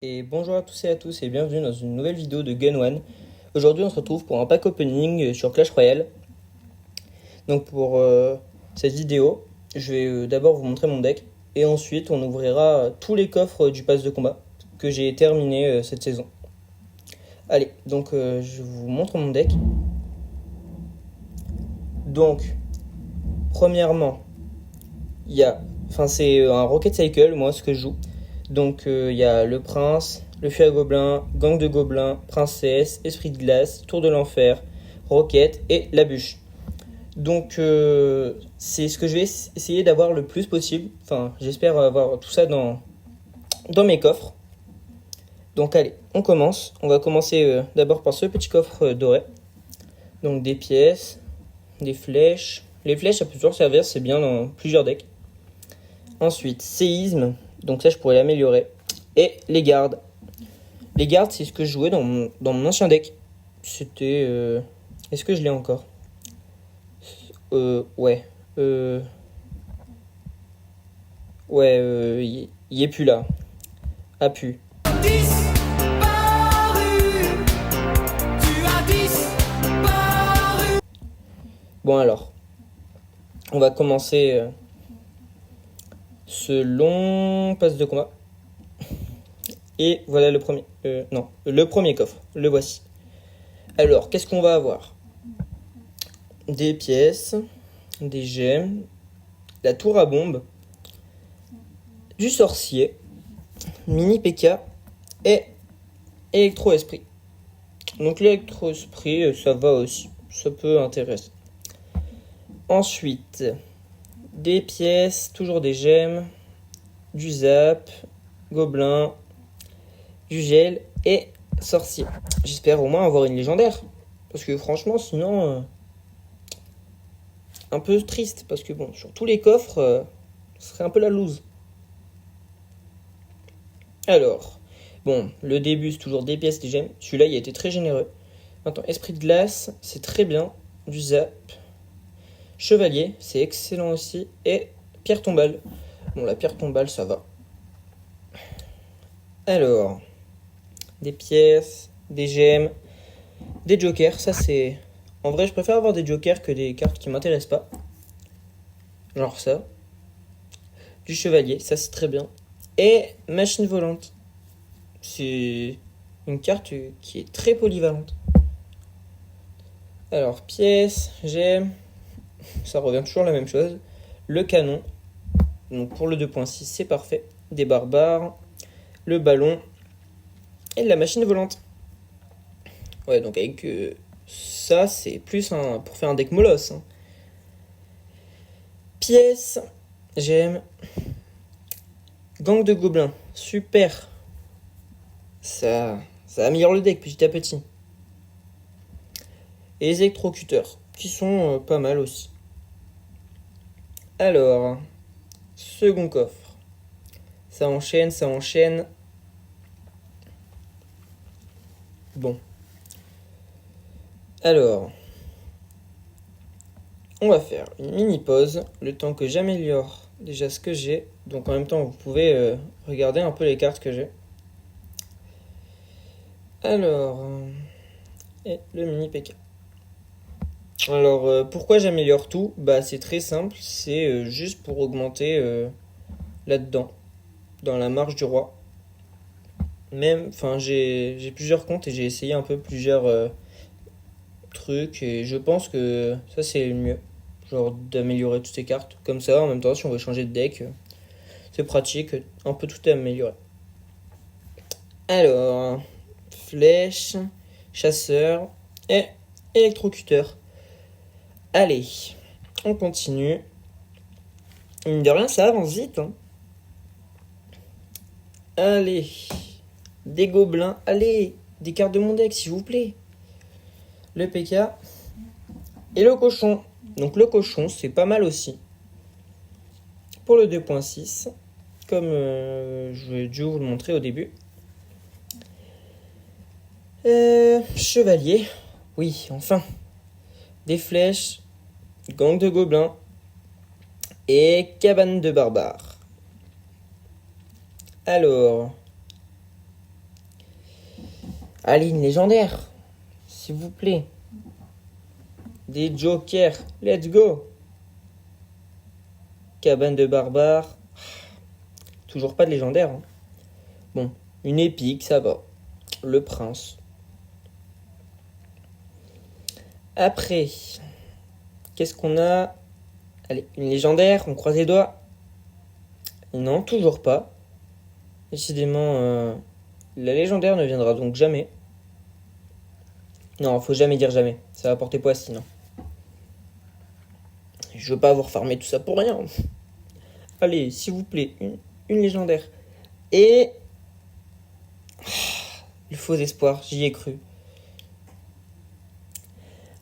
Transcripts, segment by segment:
Et bonjour à tous et à tous et bienvenue dans une nouvelle vidéo de Gun One. Aujourd'hui on se retrouve pour un pack opening sur Clash Royale. Donc pour cette vidéo, je vais d'abord vous montrer mon deck et ensuite on ouvrira tous les coffres du pass de combat que j'ai terminé cette saison. Allez, donc je vous montre mon deck. Donc, premièrement, c'est un Rocket Cycle, moi ce que je joue. Donc il y a le prince, le feu à gobelins, gang de gobelins, princesse, esprit de glace, tour de l'enfer, roquette et la bûche. Donc c'est ce que je vais essayer d'avoir le plus possible. Enfin, j'espère avoir tout ça dans mes coffres. Donc allez, on commence. On va commencer d'abord par ce petit coffre doré. Donc des pièces, des flèches. Les flèches, ça peut toujours servir, c'est bien dans plusieurs decks. Ensuite, séisme. Donc ça, je pourrais l'améliorer. Et les gardes. Les gardes, c'est ce que je jouais dans mon ancien deck. C'était... Est-ce que je l'ai encore? Ouais. Ouais, il est plus là. A pu. Bon alors. On va commencer ce long pass de combat. Et voilà le premier. Non, le premier coffre. Le voici. Alors, qu'est-ce qu'on va avoir? Des pièces, des gemmes, la tour à bombe, du sorcier, mini PK et électro-esprit. Donc l'électro-esprit, ça va aussi. Ça peut intéresser. Ensuite, des pièces, toujours des gemmes, du zap, gobelin, du gel et sorcier. J'espère au moins avoir une légendaire. Parce que franchement, sinon, un peu triste. Parce que bon, sur tous les coffres, ce serait un peu la loose. Alors, bon, le début, c'est toujours des pièces, des gemmes. Celui-là, il a été très généreux. Maintenant, esprit de glace, c'est très bien. Du zap. Chevalier, c'est excellent aussi. Et pierre tombale. Bon, la pierre tombale, ça va. Alors, des pièces, des gemmes, des jokers. Ça, c'est... En vrai, je préfère avoir des jokers que des cartes qui m'intéressent pas. Genre ça. Du chevalier, ça, c'est très bien. Et machine volante. C'est une carte qui est très polyvalente. Alors, pièces, gemmes. Ça revient toujours la même chose. Le canon. Donc pour le 2.6, c'est parfait. Des barbares. Le ballon. Et la machine volante. Ouais, donc avec ça, c'est plus pour faire un deck molosse. Hein. Pièces. J'aime. Gang de gobelins. Super. Ça améliore le deck petit à petit. Et les électrocuteurs, qui sont pas mal aussi. Alors, second coffre. Ça enchaîne, ça enchaîne. Bon. Alors, on va faire une mini pause, le temps que j'améliore déjà ce que j'ai. Donc en même temps, vous pouvez regarder un peu les cartes que j'ai. Alors, et le mini PK. Alors, pourquoi j'améliore tout? Bah, c'est très simple, c'est juste pour augmenter là-dedans, dans la marge du roi. Même, enfin, j'ai plusieurs comptes et j'ai essayé un peu plusieurs trucs et je pense que ça c'est le mieux. Genre d'améliorer toutes ces cartes. Comme ça, en même temps, si on veut changer de deck, c'est pratique, un peu tout est amélioré. Alors, flèche, chasseur et électrocuteur. Allez, on continue. Mine de rien, ça avance vite. Hein. Allez, des gobelins. Allez, des cartes de mon deck, s'il vous plaît. Le PK et le cochon. Donc le cochon, c'est pas mal aussi. Pour le 2.6, comme je vais dû vous le montrer au début. Chevalier. Oui, enfin. Des flèches, gang de gobelins et cabane de barbares. Alors, Allez, une légendaire. S'il vous plaît. Des jokers. Let's go. Cabane de barbares. Toujours pas de légendaire. Hein. Bon, une épique, ça va. Le prince. Après, qu'est-ce qu'on a? Allez, une légendaire, on croise les doigts. Non, toujours pas. Décidément, la légendaire ne viendra donc jamais. Non, faut jamais dire jamais. Ça va porter poids sinon. Je veux pas avoir farmé tout ça pour rien. Allez, s'il vous plaît, une légendaire. Et... le faux espoir, j'y ai cru.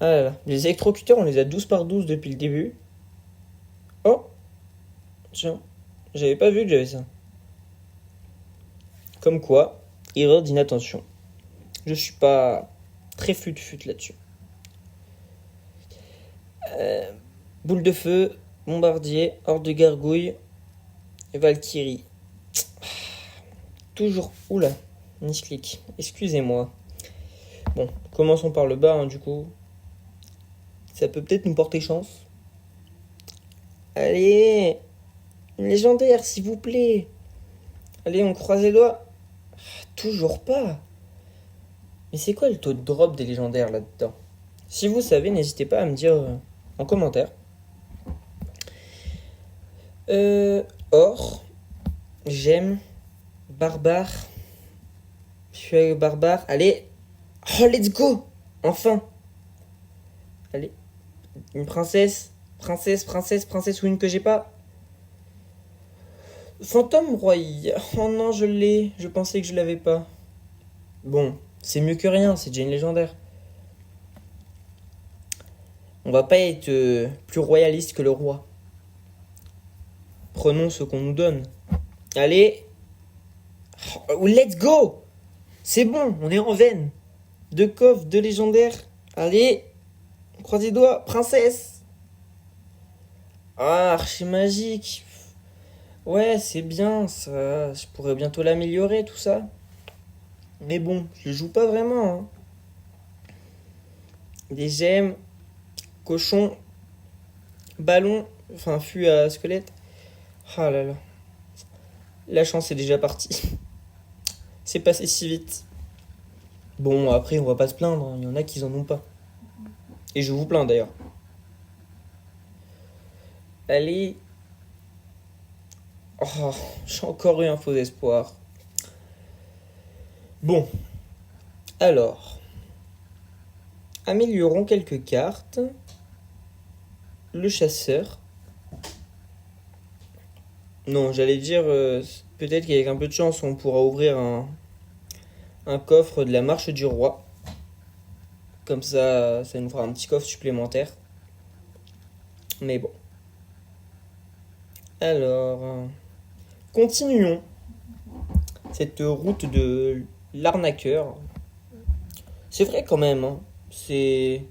Ah là là, les électrocuteurs, on les a 12 par 12 depuis le début. Oh, tiens, j'avais pas vu que j'avais ça. Comme quoi, erreur d'inattention. Je suis pas très fut là-dessus. Boule de feu, bombardier, horde de gargouille et Valkyrie. Toujours... Oula, misclic. Excusez-moi. Bon, commençons par le bas, hein, du coup. Ça peut peut-être nous porter chance. Allez, une légendaire, s'il vous plaît. Allez, on croise les doigts. Toujours pas. Mais c'est quoi le taux de drop des légendaires là-dedans? Si vous savez, n'hésitez pas à me dire en commentaire. Or, j'aime, barbare, fuel barbare. Allez, oh let's go, enfin. Allez, une princesse ou une que j'ai pas. Fantôme royal. Oh non, je l'ai. Je pensais que je l'avais pas. Bon, c'est mieux que rien, c'est déjà une légendaire. On va pas être plus royaliste que le roi. Prenons ce qu'on nous donne. Allez. Oh, let's go. C'est bon, on est en veine. 2 coffres, 2 légendaires. Allez. On croise les doigts. Princesse. Ah, archer magique. Ouais, c'est bien, ça. Je pourrais bientôt l'améliorer, tout ça. Mais bon, je le joue pas vraiment. Hein. Des gemmes. Cochon. Ballon. Enfin, fût à squelette. Ah là là. La chance est déjà partie. C'est passé si vite. Bon, après, on va pas se plaindre. Hein. Il y en a qui en ont pas. Et je vous plains d'ailleurs. Allez. Oh, j'ai encore eu un faux espoir. Bon. Alors. Améliorons quelques cartes. Le chasseur. Non, j'allais dire, peut-être qu'avec un peu de chance, on pourra ouvrir un coffre de la marche du roi. Comme ça nous fera un petit coffre supplémentaire. Mais bon. Alors, continuons cette route de l'arnaqueur. C'est vrai quand même, hein. C'est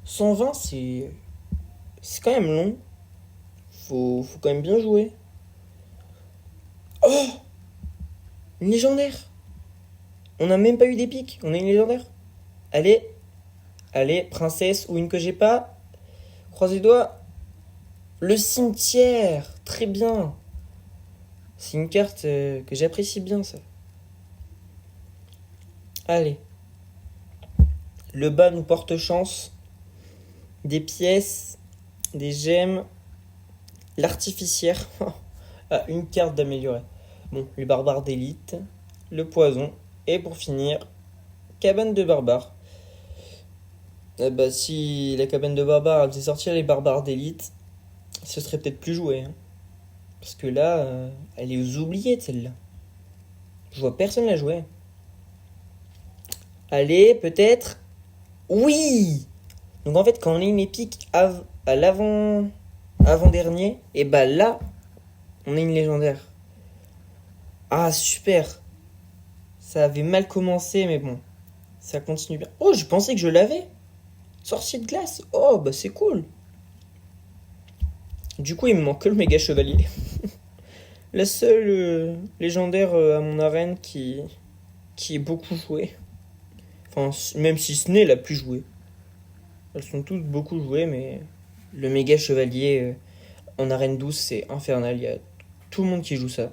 120, c'est quand même long. Faut quand même bien jouer. Oh, une légendaire. On n'a même pas eu d'épique, on a une légendaire. Allez, princesse ou une que j'ai pas. Croisez les doigts. Le cimetière, très bien. C'est une carte que j'apprécie bien, ça. Allez. Le bas nous porte chance. Des pièces, des gemmes, l'artificière. Ah, une carte d'améliorer. Bon, les barbares d'élite, le poison, et pour finir, cabane de barbares. Ah bah si la cabane de barbares elle faisait sortir les barbares d'élite, ce serait peut-être plus joué. Hein. Parce que là, elle est aux oubliettes celle-là. Je vois personne la jouer. Allez, peut-être. Oui. Donc en fait, quand on a une épique à l'avant-dernier, et bah là, on a une légendaire. Ah, super. Ça avait mal commencé, mais bon. Ça continue bien. Oh, je pensais que je l'avais. Sorcier de glace. Oh, bah c'est cool. Du coup, il me manque que le méga chevalier. La seule légendaire à mon arène qui est beaucoup jouée. Enfin, même si ce n'est la plus jouée. Elles sont toutes beaucoup jouées, mais le méga chevalier en arène 12, c'est infernal. Il y a tout le monde qui joue ça.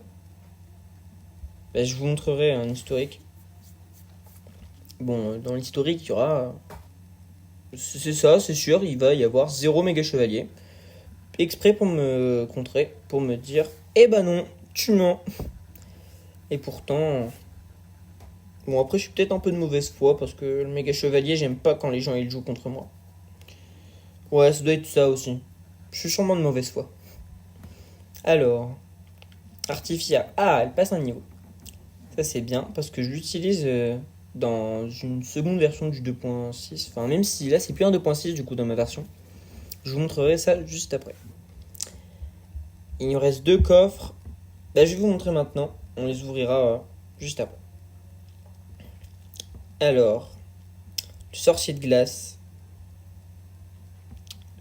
Bah, je vous montrerai un historique. Bon, dans l'historique, il y aura. C'est ça, c'est sûr, il va y avoir 0 méga chevalier. Exprès pour me contrer, pour me dire eh ben non, tu mens. Et pourtant. Bon, après, je suis peut-être un peu de mauvaise foi parce que le méga chevalier, j'aime pas quand les gens ils jouent contre moi. Ouais, ça doit être ça aussi. Je suis sûrement de mauvaise foi. Alors, Artifia. Ah, elle passe un niveau. Ça, c'est bien parce que je l'utilise dans une seconde version du 2.6. Enfin, même si là, c'est plus un 2.6 du coup dans ma version. Je vous montrerai ça juste après. Il nous reste 2 coffres. Bah, je vais vous montrer maintenant. On les ouvrira juste après. Alors, le sorcier de glace.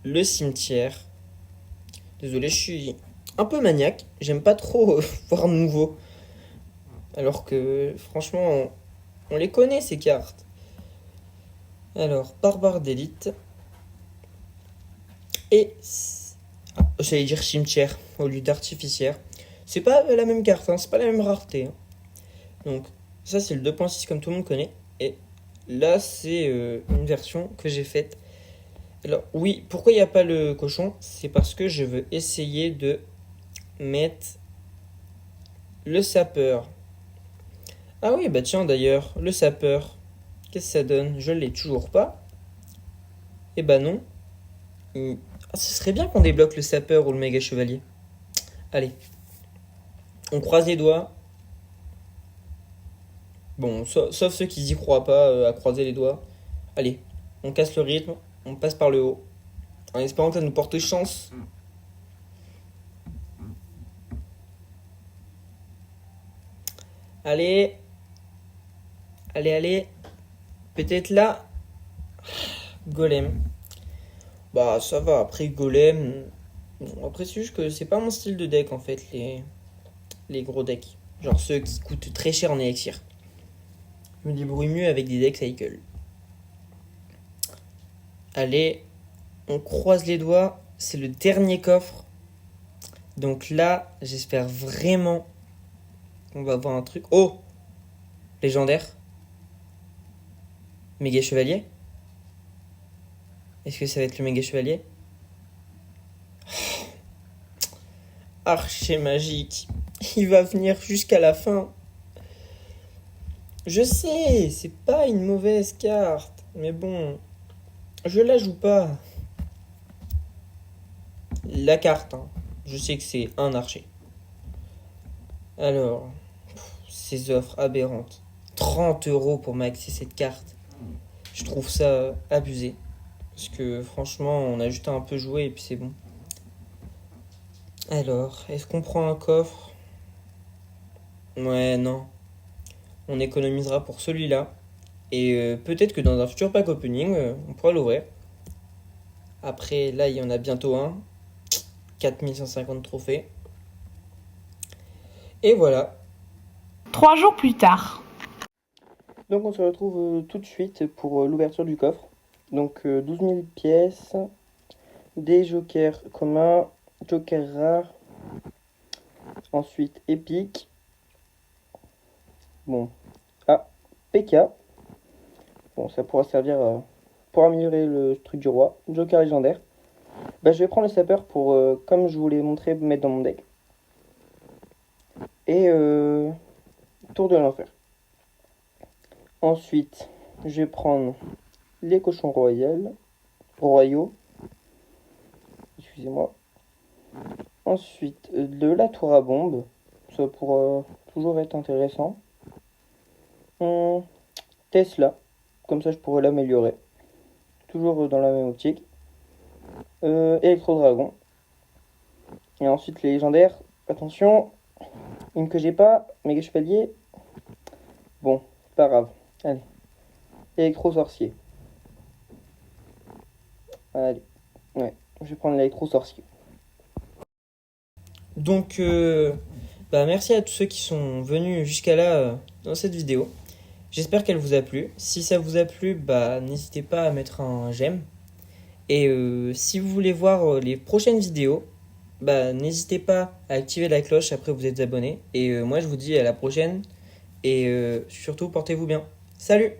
Le cimetière. Désolé, je suis un peu maniaque. J'aime pas trop voir nouveau. Alors que, franchement, on les connaît ces cartes. Alors, barbare d'élite. Et. J'allais dire cimetière au lieu d'artificière. C'est pas la même carte, hein, c'est pas la même rareté. Hein. Donc, ça, c'est le 2.6 comme tout le monde connaît. Et là, c'est une version que j'ai faite. Alors, oui, pourquoi il n'y a pas le cochon? C'est parce que je veux essayer de mettre le sapeur. Ah oui, bah tiens, d'ailleurs, le sapeur, qu'est-ce que ça donne? Je l'ai toujours pas. Eh bah non. Ah, ce serait bien qu'on débloque le sapeur ou le méga chevalier. Allez, on croise les doigts. Bon, sauf ceux qui n'y croient pas à croiser les doigts. Allez, on casse le rythme, on passe par le haut. En espérant que ça nous porte chance. Allez. Allez. Peut-être là. Golem. Bah ça va, après Golem. Bon, après c'est juste que c'est pas mon style de deck en fait, les gros decks. Genre ceux qui coûtent très cher en élixir. Je me débrouille mieux avec des decks cycle. Allez, on croise les doigts. C'est le dernier coffre. Donc là, j'espère vraiment qu'on va avoir un truc. Oh! Légendaire. Méga chevalier. Est-ce que ça va être le méga chevalier? Archer magique. Il va venir jusqu'à la fin. Je sais, c'est pas une mauvaise carte. Mais bon, je la joue pas. La carte, hein. Je sais que c'est un archer. Alors, ces offres aberrantes. 30 € pour maxer cette carte. Je trouve ça abusé. Parce que franchement, on a juste un peu joué et puis c'est bon. Alors, est-ce qu'on prend un coffre? Ouais, non. On économisera pour celui-là. Et peut-être que dans un futur pack opening, on pourra l'ouvrir. Après, là, il y en a bientôt un. 4150 trophées. Et voilà. 3 jours plus tard. Donc on se retrouve tout de suite pour l'ouverture du coffre. Donc 12 000 pièces, des jokers communs, jokers rares, ensuite épique. Bon, PK. Bon, ça pourra servir pour améliorer le truc du roi. Joker légendaire. Bah, je vais prendre le sapeur pour, comme je vous l'ai montré, mettre dans mon deck. Et tour de l'enfer. Ensuite, je vais prendre les cochons royaux. Excusez-moi. Ensuite, de la tour à bombe. Ça pourra toujours être intéressant. Tesla. Comme ça, je pourrais l'améliorer. Toujours dans la même optique. Électro-dragon. Et ensuite, les légendaires. Attention. Une que j'ai pas. Méga chevalier. Bon, c'est pas grave. Allez. Électro-sorcier. Allez. Ouais, je vais prendre l'électro-sorcier. Donc, merci à tous ceux qui sont venus jusqu'à là dans cette vidéo. J'espère qu'elle vous a plu. Si ça vous a plu, n'hésitez pas à mettre un j'aime. Et si vous voulez voir les prochaines vidéos, n'hésitez pas à activer la cloche après vous êtes abonné. Et moi je vous dis à la prochaine. Et surtout portez-vous bien. Salut!